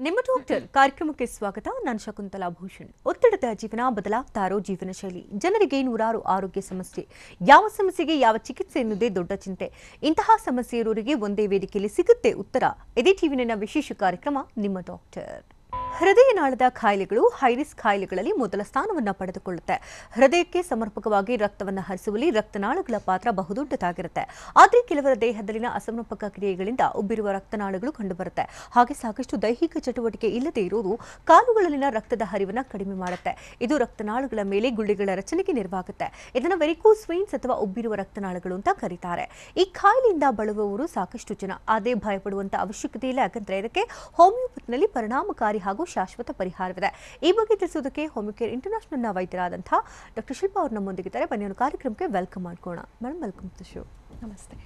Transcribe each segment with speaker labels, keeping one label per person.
Speaker 1: ನಿಮ್ಮ ಡಾಕ್ಟರ್ ಕಾರ್ಯಕ್ರಮಕ್ಕೆ ಸ್ವಾಗತ. ನಾನು ಶಕುಂತಲಾ ಭೂಷಣ್. ಒತ್ತಡದ ಜೀವನ, ಬದಲಾಗ್ತಾ ಇರೋ ಜೀವನ ಶೈಲಿ, ಜನರಿಗೆ ನೂರಾರು ಆರೋಗ್ಯ ಸಮಸ್ಯೆ, ಯಾವ ಸಮಸ್ಯೆಗೆ ಯಾವ ಚಿಕಿತ್ಸೆ ಎನ್ನುವುದೇ ದೊಡ್ಡ ಚಿಂತೆ. ಇಂತಹ ಸಮಸ್ಯೆ ಇರೋರಿಗೆ ಒಂದೇ ವೇದಿಕೆಯಲ್ಲಿ ಸಿಗುತ್ತೆ ಉತ್ತರ. ಇದೇ ಟಿವಿನ ವಿಶೇಷ ಕಾರ್ಯಕ್ರಮ ನಿಮ್ಮ ಡಾಕ್ಟರ್. ಹೃದಯನಾಳದ ಕಾಯಿಲೆಗಳು ಹೈರಿಸ್ಕ್ ಕಾಯಿಲೆಗಳಲ್ಲಿ ಮೊದಲ ಸ್ಥಾನವನ್ನು ಪಡೆದುಕೊಳ್ಳುತ್ತೆ. ಹೃದಯಕ್ಕೆ ಸಮರ್ಪಕವಾಗಿ ರಕ್ತವನ್ನು ಹರಿಸುವಲ್ಲಿ ರಕ್ತನಾಳಗಳ ಪಾತ್ರ ಬಹುದೊಡ್ಡದಾಗಿರುತ್ತೆ. ಆದರೆ ಕೆಲವರ ದೇಹದಲ್ಲಿನ ಅಸಮರ್ಪಕ ಕ್ರಿಯೆಗಳಿಂದ ಉಬ್ಬಿರುವ ರಕ್ತನಾಳಗಳು ಕಂಡುಬರುತ್ತೆ. ಹಾಗೆ ಸಾಕಷ್ಟು ದೈಹಿಕ ಚಟುವಟಿಕೆ ಇಲ್ಲದೆ ಇರುವುದು ಕಾಲುಗಳಲ್ಲಿನ ರಕ್ತದ ಹರಿವನ್ನು ಕಡಿಮೆ ಮಾಡುತ್ತೆ. ಇದು ರಕ್ತನಾಳಗಳ ಮೇಲೆ ಗುಳ್ಳೆಗಳ ರಚನೆಗೆ ನೆರವಾಗುತ್ತೆ. ಇದನ್ನು ವೆರಿಕೋಸ್ ವೇನ್ಸ್ ಅಥವಾ ಉಬ್ಬಿರುವ ರಕ್ತನಾಳಗಳು ಅಂತ ಕರೀತಾರೆ. ಈ ಕಾಯಿಲೆಯಿಂದ ಬಳಲುವವರು ಸಾಕಷ್ಟು ಜನ. ಅದೇ ಭಯಪಡುವಂತ ಅವಶ್ಯಕತೆ ಇಲ್ಲ, ಯಾಕಂದ್ರೆ ಇದಕ್ಕೆ ಹೋಮಿಯೋಪತಿನಲ್ಲಿ ಪರಿಣಾಮಕಾರಿ ಹಾಗೂ ಶಾಶ್ವತ ಪರಿಹಾರವಿದೆ. ಈ ಬಗ್ಗೆ ತಿಳಿಸೋದಕ್ಕೆ ಹೋಮಿಯೋಕೇರ್ ಇಂಟರ್ನ್ಯಾಷನಲ್ನ ವೈದ್ಯರಾದಂತಹ ಡಾಕ್ಟರ್ ಶಿಲ್ಪಾ ಅವರು ನಮ್ಮೊಂದಿಗಿದ್ದಾರೆ. ಬನ್ನಿ ಒಂದು ಕಾರ್ಯಕ್ರಮಕ್ಕೆ ವೆಲ್ಕಮ್ ಮಾಡ್ಕೋಣ. Madam, welcome to show.
Speaker 2: ನಮಸ್ತೆ.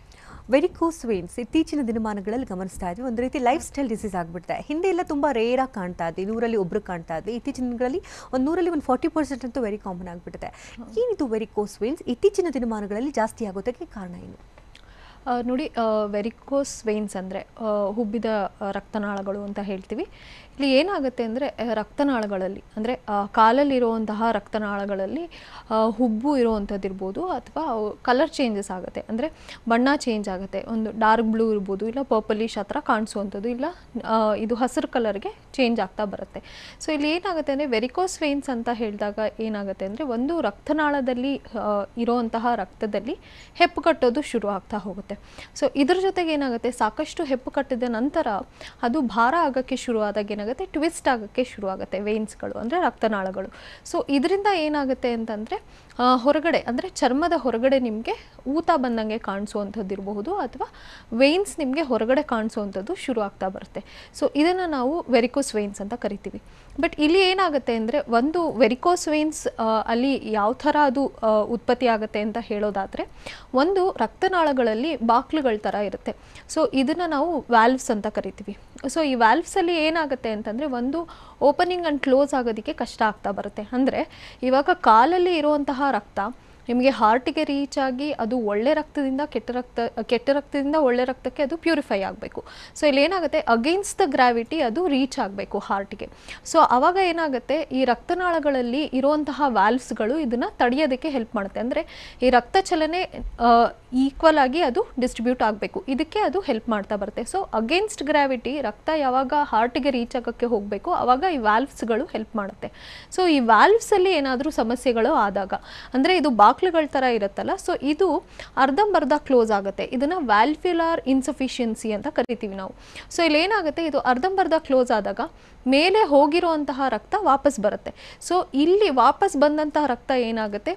Speaker 1: ವೆರಿಕೋಸ್ ವೇನ್ಸ್ ಇತ್ತೀಚಿನ ದಿನಮಾನಗಳಲ್ಲಿ ಗಮನಿಸ್ತಾ ಇದ್ವಿ, ಒಂದು ರೀತಿ ಲೈಫ್ ಸ್ಟೈಲ್ ಡಿಸೀಸ್ ಆಗಿಬಿಡುತ್ತೆ. ಹಿಂದೆ ಎಲ್ಲ ತುಂಬ ರೇರ್ ಆಗಿ ಕಾಣ್ತಾ ಇದ್ವಿ, 100ರಲ್ಲಿ ಒಬ್ರು ಕಾಣ್ತಾ ಇದ್ವಿ. ಇತ್ತೀಚಿನ ದಿನಗಳಲ್ಲಿ 100ರಲ್ಲಿ 40% ಅಂತೂ ವೆರಿ ಕಾಮನ್ ಆಗಿಬಿಡುತ್ತೆ. ಏನಿದು ವೆರಿಕೋಸ್ ವೇನ್ಸ್ ಇತ್ತೀಚಿನ ದಿನಮಾನಗಳಲ್ಲಿ ಜಾಸ್ತಿ ಆಗೋದಕ್ಕೆ ಕಾರಣ ಏನು?
Speaker 2: ನೋಡಿ, ವೆರಿಕೋಸ್ ವೇನ್ಸ್ ಅಂದರೆ ಹುಬ್ಬಿದ ರಕ್ತನಾಳಗಳು ಅಂತ ಹೇಳ್ತೀವಿ. ಇಲ್ಲಿ ಏನಾಗುತ್ತೆ ಅಂದರೆ ರಕ್ತನಾಳಗಳಲ್ಲಿ ಅಂದರೆ ಕಾಲಲ್ಲಿರುವಂತಹ ರಕ್ತನಾಳಗಳಲ್ಲಿ ಹುಬ್ಬು ಇರುವಂಥದ್ದು ಇರ್ಬೋದು, ಅಥವಾ ಕಲರ್ ಚೇಂಜಸ್ ಆಗುತ್ತೆ, ಅಂದರೆ ಬಣ್ಣ ಚೇಂಜ್ ಆಗುತ್ತೆ. ಒಂದು ಡಾರ್ಕ್ ಬ್ಲೂ ಇರ್ಬೋದು, ಇಲ್ಲ ಪರ್ಪಲಿಶ್ ಆ ಥರ ಕಾಣಿಸುವಂಥದ್ದು, ಇಲ್ಲ ಇದು ಹಸಿರು ಕಲರ್ಗೆ ಚೇಂಜ್ ಆಗ್ತಾ ಬರುತ್ತೆ. ಸೊ ಇಲ್ಲಿ ಏನಾಗುತ್ತೆ ಅಂದರೆ ವೆರಿಕೋಸ್ ವೇನ್ಸ್ ಅಂತ ಹೇಳಿದಾಗ ಏನಾಗುತ್ತೆ ಅಂದರೆ ಒಂದು ರಕ್ತನಾಳದಲ್ಲಿ ಇರೋವಂತಹ ರಕ್ತದಲ್ಲಿ ಹೆಪ್ಪು ಕಟ್ಟೋದು ಶುರು ಆಗ್ತಾ ಹೋಗುತ್ತೆ. ಸೊ ಇದ್ರ ಜೊತೆಗೆ ಏನಾಗುತ್ತೆ, ಸಾಕಷ್ಟು ಹೆಪ್ಪು ಕಟ್ಟಿದ ನಂತರ ಅದು ಭಾರ ಆಗೋಕ್ಕೆ ಶುರುವಾದಾಗ ಏನಾಗುತ್ತೆ, ಟ್ವಿಸ್ಟ್ ಆಗೋಕ್ಕೆ ಶುರುವಾಗುತ್ತೆ ವೇನ್ಸ್ಗಳು, ಅಂದರೆ ರಕ್ತನಾಳಗಳು. ಸೊ ಇದರಿಂದ ಏನಾಗುತ್ತೆ ಅಂತಂದರೆ ಹೊರಗಡೆ ಅಂದರೆ ಚರ್ಮದ ಹೊರಗಡೆ ನಿಮಗೆ ಊತ ಬಂದಂಗೆ ಕಾಣಿಸುವಂಥದ್ದು ಇರಬಹುದು, ಅಥವಾ ವೇನ್ಸ್ ನಿಮಗೆ ಹೊರಗಡೆ ಕಾಣಿಸುವಂಥದ್ದು ಶುರು ಆಗ್ತಾ ಬರುತ್ತೆ. ಸೊ ಇದನ್ನು ನಾವು ವೆರಿಕೋಸ್ ವೇನ್ಸ್ ಅಂತ ಕರಿತೀವಿ. ಬಟ್ ಇಲ್ಲಿ ಏನಾಗುತ್ತೆ ಅಂದರೆ ಒಂದು ವೆರಿಕೋಸ್ ವೇನ್ಸ್ ಅಲ್ಲಿ ಯಾವ ಥರ ಅದು ಉತ್ಪತ್ತಿ ಆಗುತ್ತೆ ಅಂತ ಹೇಳೋದಾದರೆ, ಒಂದು ರಕ್ತನಾಳಗಳಲ್ಲಿ ಬಾಕ್ಲುಗಳ ಥರ ಇರುತ್ತೆ. ಸೊ ಇದನ್ನು ನಾವು ವ್ಯಾಲ್ವ್ಸ್ ಅಂತ ಕರಿತೀವಿ. ಸೊ ಈ ವ್ಯಾಲ್ವ್ಸಲ್ಲಿ ಏನಾಗುತ್ತೆ ಅಂತಂದರೆ ಒಂದು ಓಪನಿಂಗ್ ಆ್ಯಂಡ್ ಕ್ಲೋಸ್ ಆಗೋದಕ್ಕೆ ಕಷ್ಟ ಆಗ್ತಾ ಬರುತ್ತೆ. ಅಂದರೆ ಇವಾಗ ಕಾಲಲ್ಲಿ ಇರುವಂತಹ ರಕ್ತ ನಿಮಗೆ ಹಾರ್ಟಿಗೆ ರೀಚ್ ಆಗಿ ಅದು ಒಳ್ಳೆ ರಕ್ತದಿಂದ ಕೆಟ್ಟ ರಕ್ತದಿಂದ ಒಳ್ಳೆ ರಕ್ತಕ್ಕೆ ಅದು ಪ್ಯೂರಿಫೈ ಆಗಬೇಕು. ಸೊ ಇಲ್ಲಿ ಏನಾಗುತ್ತೆ, ಅಗೇನ್ಸ್ಟ್ ದ ಗ್ರಾವಿಟಿ ಅದು ರೀಚ್ ಆಗಬೇಕು ಹಾರ್ಟಿಗೆ. ಸೊ ಆವಾಗ ಏನಾಗುತ್ತೆ, ಈ ರಕ್ತನಾಳಗಳಲ್ಲಿ ಇರುವಂತಹ ವ್ಯಾಲ್ವ್ಸ್ಗಳು ಇದನ್ನು ತಡೆಯೋದಕ್ಕೆ ಹೆಲ್ಪ್ ಮಾಡುತ್ತೆ. ಅಂದರೆ ಈ ರಕ್ತ ಚಲನೆ ಈಕ್ವಲ್ ಆಗಿ ಅದು ಡಿಸ್ಟ್ರಿಬ್ಯೂಟ್ ಆಗಬೇಕು, ಇದಕ್ಕೆ ಅದು ಹೆಲ್ಪ್ ಮಾಡ್ತಾ ಬರುತ್ತೆ. ಸೊ ಅಗೇನ್ಸ್ಟ್ ಗ್ರಾವಿಟಿ ರಕ್ತ ಯಾವಾಗ ಹಾರ್ಟಿಗೆ ರೀಚ್ ಆಗೋಕ್ಕೆ ಹೋಗಬೇಕು, ಆವಾಗ ಈ ವ್ಯಾಲ್ವ್ಸ್ಗಳು ಹೆಲ್ಪ್ ಮಾಡುತ್ತೆ. ಸೊ ಈ ವ್ಯಾಲ್ವ್ಸಲ್ಲಿ ಏನಾದರೂ ಸಮಸ್ಯೆಗಳು ಆದಾಗ, ಅಂದರೆ ಇದು ಬಾಕ್ಲುಗಳ ಥರ ಇರುತ್ತಲ್ಲ, ಸೊ ಇದು ಅರ್ಧಂಬರ್ಧ ಕ್ಲೋಸ್ ಆಗುತ್ತೆ. ಇದನ್ನು ವ್ಯಾಲ್ವ್ಯುಲಾರ್ ಇನ್ಸಫಿಷಿಯನ್ಸಿ ಅಂತ ಕರಿತೀವಿ ನಾವು. ಸೊ ಇಲ್ಲಿ ಏನಾಗುತ್ತೆ, ಇದು ಅರ್ಧಂಬರ್ಧ ಕ್ಲೋಸ್ ಆದಾಗ ಮೇಲೆ ಹೋಗಿರುವಂತಹ ರಕ್ತ ವಾಪಸ್ ಬರುತ್ತೆ. ಸೊ ಇಲ್ಲಿ ವಾಪಸ್ ಬಂದಂತಹ ರಕ್ತ ಏನಾಗುತ್ತೆ,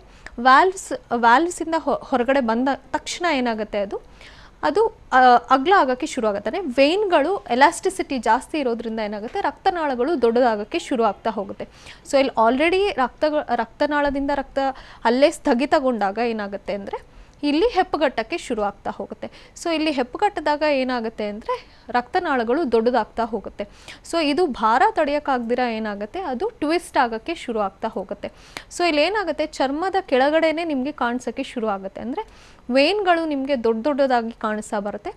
Speaker 2: ವ್ಯಾಲ್ವ್ಸಿಂದ ಹೊರಗಡೆ ಬಂದ ತಕ್ಷಣ ಏನಾಗುತ್ತೆ, ಅದು ಅಗಲ ಆಗೋಕ್ಕೆ ಶುರು ಆಗುತ್ತೆ. ಅಂದರೆ ವೇನ್ಗಳು ಎಲಾಸ್ಟಿಸಿಟಿ ಜಾಸ್ತಿ ಇರೋದ್ರಿಂದ ಏನಾಗುತ್ತೆ, ರಕ್ತನಾಳಗಳು ದೊಡ್ಡದಾಗೋಕ್ಕೆ ಶುರು ಆಗ್ತಾ ಹೋಗುತ್ತೆ. ಸೊ ಇಲ್ಲಿ ಆಲ್ರೆಡಿ ರಕ್ತನಾಳದಿಂದ ರಕ್ತ ಅಲ್ಲೇ ಸ್ಥಗಿತಗೊಂಡಾಗ ಏನಾಗುತ್ತೆ ಅಂದರೆ ಇಲ್ಲಿ ಹೆಪ್ಪುಗಟ್ಟಕ್ಕೆ ಶುರು ಆಗ್ತಾ ಹೋಗುತ್ತೆ. ಸೊ ಇಲ್ಲಿ ಹೆಪ್ಪುಗಟ್ಟಿದಾಗ ಏನಾಗುತ್ತೆ ಅಂದರೆ ರಕ್ತನಾಳಗಳು ದೊಡ್ಡದಾಗ್ತಾ ಹೋಗುತ್ತೆ. ಸೊ ಇದು ಭಾರ ತಡೆಯೋಕ್ಕಾಗ್ದಿರ ಏನಾಗುತ್ತೆ, ಅದು ಟ್ವಿಸ್ಟ್ ಆಗೋಕ್ಕೆ ಶುರು ಆಗ್ತಾ ಹೋಗುತ್ತೆ. ಸೊ ಇಲ್ಲಿ ಏನಾಗುತ್ತೆ, ಚರ್ಮದ ಕೆಳಗಡೆನೇ ನಿಮಗೆ ಕಾಣಿಸೋಕ್ಕೆ ಶುರು ಆಗುತ್ತೆ. ಅಂದರೆ ವೇನ್ಗಳು ನಿಮಗೆ ದೊಡ್ಡದಾಗಿ ಕಾಣಿಸ್ತಾ ಬರುತ್ತೆ.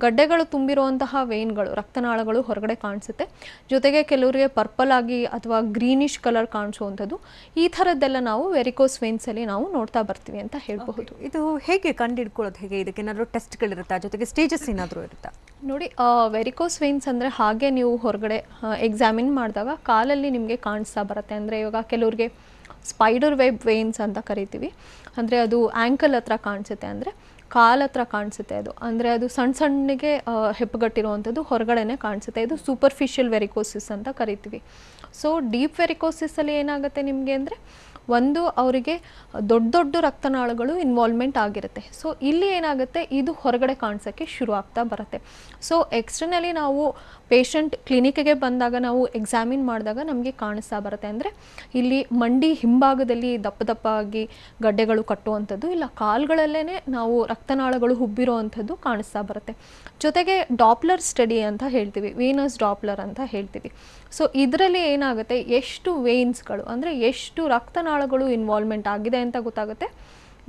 Speaker 2: ಗಡ್ಡೆಗಳು ತುಂಬಿರುವಂತಹ ವೇನ್ಗಳು, ರಕ್ತನಾಳಗಳು ಹೊರಗಡೆ ಕಾಣಿಸುತ್ತೆ. ಜೊತೆಗೆ ಕೆಲವರಿಗೆ ಪರ್ಪಲ್ ಆಗಿ ಅಥವಾ ಗ್ರೀನಿಶ್ ಕಲರ್ ಕಾಣಿಸುವಂಥದ್ದು, ಈ ಥರದ್ದೆಲ್ಲ ನಾವು ವೆರಿಕೋಸ್ ವೇನ್ಸಲ್ಲಿ ನಾವು ನೋಡ್ತಾ ಬರ್ತೀವಿ ಅಂತ ಹೇಳಬಹುದು.
Speaker 1: ಇದು ಹೇಗೆ ಕಂಡುಹಿಡ್ಕೊಳ್ಳೋದು ಹೇಗೆ? ಇದಕ್ಕೆ ಏನಾದರೂ ಟೆಸ್ಟ್ಗಳಿರುತ್ತಾ, ಜೊತೆಗೆ ಸ್ಟೇಜಸ್ ಏನಾದರೂ ಇರುತ್ತಾ?
Speaker 2: ನೋಡಿ, ವೆರಿಕೋಸ್ ವೇನ್ಸ್ ಅಂದರೆ ಹಾಗೆ ನೀವು ಹೊರಗಡೆ ಎಕ್ಸಾಮಿನ್ ಮಾಡಿದಾಗ ಕಾಲಲ್ಲಿ ನಿಮಗೆ ಕಾಣಿಸ್ತಾ ಬರುತ್ತೆ. ಅಂದರೆ ಇವಾಗ ಕೆಲವ್ರಿಗೆ ಸ್ಪೈಡರ್ ವೆಬ್ ವೇನ್ಸ್ ಅಂತ ಕರಿತೀವಿ. ಅಂದರೆ ಅದು ಆ್ಯಂಕಲ್ ಹತ್ರ ಕಾಣಿಸುತ್ತೆ, ಅಂದರೆ ಕಾಲು ಹತ್ರ ಕಾಣಿಸುತ್ತೆ. ಅದು ಅಂದರೆ ಅದು ಸಣ್ಣಗೆ ಹೆಪ್ಪುಗಟ್ಟಿರುವಂಥದ್ದು ಹೊರಗಡೆನೆ ಕಾಣಿಸುತ್ತೆ. ಇದು ಸೂಪರ್ಫಿಷಿಯಲ್ ವೆರಿಕೋಸಿಸ್ ಅಂತ ಕರಿತೀವಿ. ಸೊ ಡೀಪ್ ವೆರಿಕೋಸಿಸಲ್ಲಿ ಏನಾಗುತ್ತೆ ನಿಮಗೆ ಅಂದರೆ, ಒಂದು ಅವರಿಗೆ ದೊಡ್ಡ ರಕ್ತನಾಳಗಳು ಇನ್ವಾಲ್ವ್ಮೆಂಟ್ ಆಗಿರುತ್ತೆ. ಸೊ ಇಲ್ಲಿ ಏನಾಗುತ್ತೆ, ಇದು ಹೊರಗಡೆ ಕಾಣಿಸೋಕ್ಕೆ ಶುರು ಆಗ್ತಾ ಬರುತ್ತೆ. ಸೊ ಎಕ್ಸ್ಟರ್ನಲಿ ನಾವು ಪೇಷಂಟ್ ಕ್ಲಿನಿಕ್ಗೆ ಬಂದಾಗ ನಾವು ಎಕ್ಸಾಮಿನ್ ಮಾಡಿದಾಗ ನಮಗೆ ಕಾಣಿಸ್ತಾ ಬರುತ್ತೆ. ಅಂದರೆ ಇಲ್ಲಿ ಮಂಡಿ ಹಿಂಭಾಗದಲ್ಲಿ ದಪ್ಪ ಗಡ್ಡೆಗಳು ಕಟ್ಟುವಂಥದ್ದು, ಇಲ್ಲ ಕಾಲುಗಳಲ್ಲೇ ನಾವು ರಕ್ತನಾಳಗಳು ಹುಬ್ಬಿರುವಂಥದ್ದು ಕಾಣಿಸ್ತಾ ಬರುತ್ತೆ. ಜೊತೆಗೆ ಡಾಪ್ಲರ್ ಸ್ಟಡಿ ಅಂತ ಹೇಳ್ತೀವಿ, ವೀನಸ್ ಡಾಪ್ಲರ್ ಅಂತ ಹೇಳ್ತೀವಿ. ಸೊ ಇದರಲ್ಲಿ ಏನಾಗುತ್ತೆ, ಎಷ್ಟು ವೇನ್ಸ್ಗಳು ಅಂದರೆ ಎಷ್ಟು ರಕ್ತನಾಳಗಳು ಇನ್ವಾಲ್ವ್ಮೆಂಟ್ ಆಗಿದೆ ಅಂತ ಗೊತ್ತಾಗುತ್ತೆ.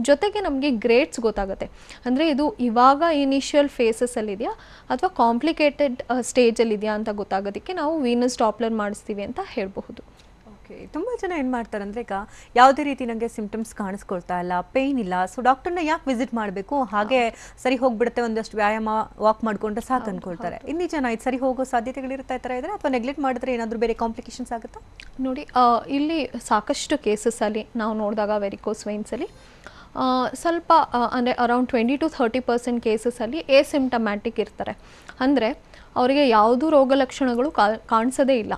Speaker 2: ಜೊತೆಗೆ ನಮಗೆ ಗ್ರೇಡ್ಸ್ ಗೊತ್ತಾಗುತ್ತೆ. ಅಂದರೆ ಇದು ಇವಾಗ ಇನಿಷಿಯಲ್ ಫೇಸಸಲ್ಲಿ ಇದೆಯಾ ಅಥವಾ ಕಾಂಪ್ಲಿಕೇಟೆಡ್ ಸ್ಟೇಜಲ್ಲಿದೆಯಾ ಅಂತ ಗೊತ್ತಾಗೋದಕ್ಕೆ ನಾವು ವೀನಸ್ ಡಾಪ್ಲರ್ ಮಾಡಿಸ್ತೀವಿ ಅಂತ ಹೇಳಬಹುದು.
Speaker 1: ಓಕೆ, ತುಂಬ ಜನ ಏನು ಮಾಡ್ತಾರೆ ಅಂದರೆ ಈಗ ಯಾವುದೇ ರೀತಿ ನನಗೆ ಸಿಂಪ್ಟಮ್ಸ್ ಕಾಣಿಸ್ಕೊಳ್ತಾ ಇಲ್ಲ, ಪೇಯ್ನ್ ಇಲ್ಲ, ಸೊ ಡಾಕ್ಟರ್ನ ಯಾಕೆ ವಿಸಿಟ್ ಮಾಡಬೇಕು, ಹಾಗೆ ಸರಿ ಹೋಗ್ಬಿಡುತ್ತೆ, ಒಂದಷ್ಟು ವ್ಯಾಯಾಮ ವಾಕ್ ಮಾಡಿಕೊಂಡ್ರೆ ಸಾಕು ಅಂದ್ಕೊಳ್ತಾರೆ. ಇನ್ನು ಜನ ಇದು ಸರಿ ಹೋಗೋ ಸಾಧ್ಯತೆಗಳಿರ್ತಾ ಈ ಥರ ಇದ್ದರೆ ಅಥವಾ ನೆಗ್ಲೆಕ್ಟ್ ಮಾಡಿದ್ರೆ ಏನಾದರೂ ಬೇರೆ ಕಾಂಪ್ಲಿಕೇಶನ್ಸ್ ಆಗುತ್ತಾ?
Speaker 2: ನೋಡಿ, ಇಲ್ಲಿ ಸಾಕಷ್ಟು ಕೇಸಸಲ್ಲಿ ನಾವು ನೋಡಿದಾಗ ವೆರಿಕೋಸ್ ವೆಯಿನ್ಸಲ್ಲಿ ಸ್ವಲ್ಪ ಅಂದರೆ ಅರೌಂಡ್ 20-30% ಕೇಸಸಲ್ಲಿ ಎಸಿಂಪ್ಟಮ್ಯಾಟಿಕ್ ಇರ್ತಾರೆ. ಅಂದರೆ ಅವರಿಗೆ ಯಾವುದೂ ರೋಗ ಲಕ್ಷಣಗಳು ಕಾಣಿಸೋದೇ ಇಲ್ಲ,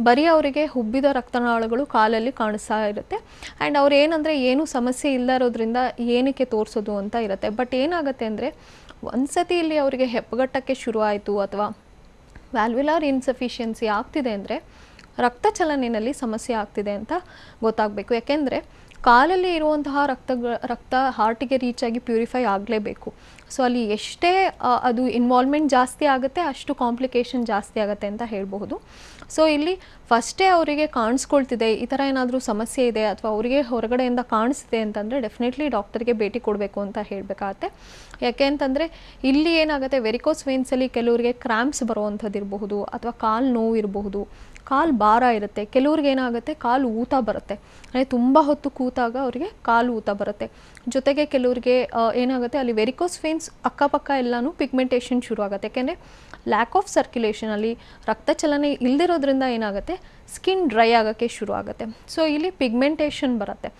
Speaker 2: ಬರೀ ಅವರಿಗೆ ಹುಬ್ಬಿದ ರಕ್ತನಾಳಗಳು ಕಾಲಲ್ಲಿ ಕಾಣಿಸ್ತಾ ಇರುತ್ತೆ. ಆ್ಯಂಡ್ ಅವ್ರು ಏನಂದರೆ ಏನೂ ಸಮಸ್ಯೆ ಇಲ್ಲ ಇರೋದ್ರಿಂದ ಏನಕ್ಕೆ ತೋರಿಸೋದು ಅಂತ ಇರುತ್ತೆ. ಬಟ್ ಏನಾಗುತ್ತೆ ಅಂದರೆ ಒಂದು ಸತಿ ಇಲ್ಲಿ ಅವರಿಗೆ ಹೆಪ್ಪಗಟ್ಟಕ್ಕೆ ಶುರುವಾಯಿತು ಅಥವಾ ವ್ಯಾಲ್ವ್ಯುಲಾರ್ ಇನ್ಸಫಿಷಿಯನ್ಸಿ ಆಗ್ತಿದೆ ಅಂದರೆ ರಕ್ತ ಚಲನೆಯಲ್ಲಿ ಸಮಸ್ಯೆ ಆಗ್ತಿದೆ ಅಂತ ಗೊತ್ತಾಗಬೇಕು. ಯಾಕೆಂದರೆ ಕಾಲಲ್ಲಿ ಇರುವಂತಹ ರಕ್ತ ಹಾರ್ಟಿಗೆ ರೀಚ್ ಆಗಿ ಪ್ಯೂರಿಫೈ ಆಗಲೇಬೇಕು. ಸೊ ಅಲ್ಲಿ ಎಷ್ಟೇ ಅದು ಇನ್ವಾಲ್ವ್ಮೆಂಟ್ ಜಾಸ್ತಿ ಆಗುತ್ತೆ ಅಷ್ಟು ಕಾಂಪ್ಲಿಕೇಶನ್ ಜಾಸ್ತಿ ಆಗುತ್ತೆ ಅಂತ ಹೇಳಬಹುದು. ಸೊ ಇಲ್ಲಿ ಫಸ್ಟೇ ಅವರಿಗೆ ಕಾಣಿಸ್ಕೊಳ್ತಿದೆ ಈ ಥರ ಏನಾದರೂ ಸಮಸ್ಯೆ ಇದೆ ಅಥವಾ ಅವರಿಗೆ ಹೊರಗಡೆಯಿಂದ ಕಾಣಿಸ್ತಿದೆ ಅಂತಂದರೆ ಡೆಫಿನೆಟ್ಲಿ ಡಾಕ್ಟರ್ಗೆ ಭೇಟಿ ಕೊಡಬೇಕು ಅಂತ ಹೇಳಬೇಕಾಗತ್ತೆ. ಯಾಕೆ ಅಂತಂದರೆ ಇಲ್ಲಿ ಏನಾಗುತ್ತೆ, ವೆರಿಕೋಸ್ ವೇನ್ಸಲ್ಲಿ ಕೆಲವರಿಗೆ ಕ್ರ್ಯಾಂಪ್ಸ್ ಬರುವಂಥದ್ದು ಇರಬಹುದು ಅಥವಾ ಕಾಲು ನೋವು ಇರಬಹುದು, ಕಾಲು ಭಾರ ಇರುತ್ತೆ, ಕೆಲವ್ರಿಗೆ ಏನಾಗುತ್ತೆ ಕಾಲು ಊತ ಬರುತ್ತೆ, ಅಂದರೆ ತುಂಬ ಹೊತ್ತು ಕೂತಾಗ ಅವರಿಗೆ ಕಾಲು ಊತ ಬರುತ್ತೆ. ಜೊತೆಗೆ ಕೆಲವ್ರಿಗೆ ಏನಾಗುತ್ತೆ ಅಲ್ಲಿ ವೆರಿಕೋಸ್ ವೇನ್ಸ್ ಅಕ್ಕಪಕ್ಕ ಎಲ್ಲನೂ ಪಿಗ್ಮೆಂಟೇಷನ್ ಶುರು ಆಗುತ್ತೆ. ಯಾಕೆಂದರೆ ಲ್ಯಾಕ್ ಆಫ್ ಸರ್ಕ್ಯುಲೇಷನಲ್ಲಿ ರಕ್ತ ಚಲನೆ ಇಲ್ಲದಿರೋದ್ರಿಂದ ಏನಾಗುತ್ತೆ ಸ್ಕಿನ್ ಡ್ರೈ ಆಗೋಕ್ಕೆ ಶುರು ಆಗುತ್ತೆ. ಸೊ ಇಲ್ಲಿ ಪಿಗ್ಮೆಂಟೇಷನ್ ಬರುತ್ತೆ,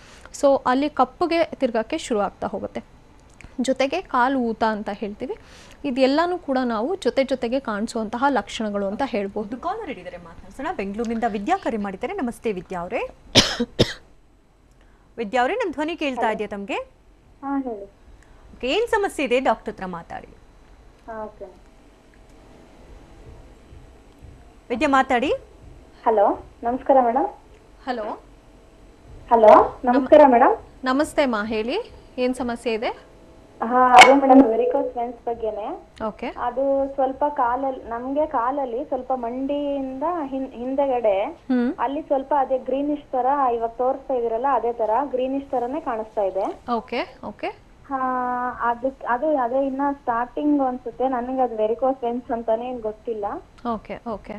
Speaker 2: ಸೊ ಅಲ್ಲಿ ಕಪ್ಪಗೆ ತಿರ್ಗೋಕ್ಕೆ ಶುರು ಆಗ್ತಾ ಹೋಗುತ್ತೆ. ಜೊತೆಗೆ ಕಾಲು ಊತ ಅಂತ ಹೇಳ್ತೀವಿ. ಇದೆಲ್ಲನೂ ಕೂಡ ನಾವು ಜೊತೆಗೆ ಕಾಣಿಸುವಂತಹ ಲಕ್ಷಣಗಳು ಅಂತ ಹೇಳ್ಬೋದು.
Speaker 1: ಕಾಲರ್ ಹಿಡಿದರೆ ಮಾತಾಡ್ಸೋಣ. ಬೆಂಗಳೂರಿನಿಂದ ವಿದ್ಯಾ ಕರೆ ಮಾಡಿದ್ದಾರೆ. ನಮಸ್ತೆ ವಿದ್ಯಾ ಅವರೇ. ವಿದ್ಯಾ ಅವರೇ, ನನ್ನ ಧ್ವನಿ ಕೇಳ್ತಾ ಇದೆಯಾ ತಮಗೆ? ಓಕೆ, ಏನು ಸಮಸ್ಯೆ ಇದೆ ಡಾಕ್ಟರ್ ಹತ್ರ ಮಾತಾಡಿ. ವಿದ್ಯಾ ಮಾತಾಡಿ.
Speaker 3: ಹಲೋ, ನಮಸ್ಕಾರ ಮೇಡಮ್.
Speaker 2: ಹಲೋ
Speaker 3: ಹಲೋ, ನಮಸ್ಕಾರ ಮೇಡಮ್.
Speaker 2: ನಮಸ್ತೆ ಮಾ, ಹೇಳಿ ಏನು ಸಮಸ್ಯೆ ಇದೆ?
Speaker 3: ಅದೇ ಮೇಡಮ್, ವೆರಿಕೋಸ್ ವೆನ್ಸ್ ಬಗ್ಗೆನೆ.
Speaker 2: ಓಕೆ.
Speaker 3: ಅದು ಸ್ವಲ್ಪ ನಮ್ಗೆ ಕಾಲಲ್ಲಿ ಸ್ವಲ್ಪ ಮಂಡಿಯಿಂದ ಹಿಂದೆಗಡೆ ಅಲ್ಲಿ ಸ್ವಲ್ಪ ಅದೇ ಗ್ರೀನಿಶ್ ತರ ಇವಾಗ ತೋರಿಸ್ತಾ ಇದೀರಲ್ಲ ಅದೇ ತರ ಗ್ರೀನಿಶ್ ತರನೇ ಕಾಣಿಸ್ತಾ ಇದೆ.
Speaker 2: Okay okay.
Speaker 3: ಅದೇ ಇನ್ನ ಸ್ಟಾರ್ಟಿಂಗ್ ಅನ್ಸುತ್ತೆ ನನಗೆ, ಅದು ವೆರಿಕೋಸ್ ವೆನ್ಸ್ ಅಂತಾನೆ ಗೊತ್ತಿಲ್ಲ.
Speaker 2: Okay okay.